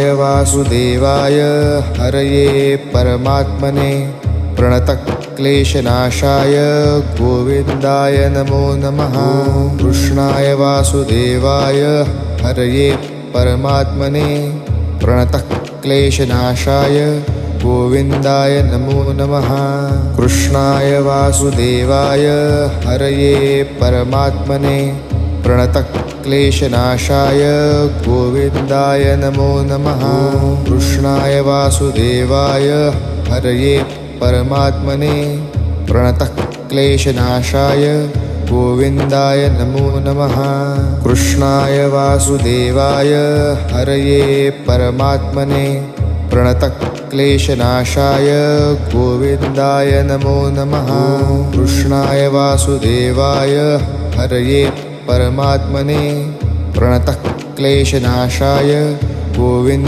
वासुदेवाय हरये परमात्मने प्रणतक्लेशनाशाय गोविन्दाय नमो नमः। कृष्णाय वासुदेवाय हरये परमात्मने प्रणतक्लेशनाशाय गोविन्दाय नमो नमः। कृष्णाय वासुदेवाय हरये परमात्मने प्रणतक्लेशनाशाय गोविन्दाय नमो नमः। कृष्णाय वासुदेवाय हरये परमात्मने प्रणतक्लेशनाशाय गोविन्दाय नमो नमः। कृष्णाय वासुदेवाय हरये परमात्मने प्रणतक्लेशनाशाय गोविन्दाय नमो नमः। कृष्णाय वासुदेवाय हरये परमात्मने प्रणतक्लेशनाशाय गोविन्द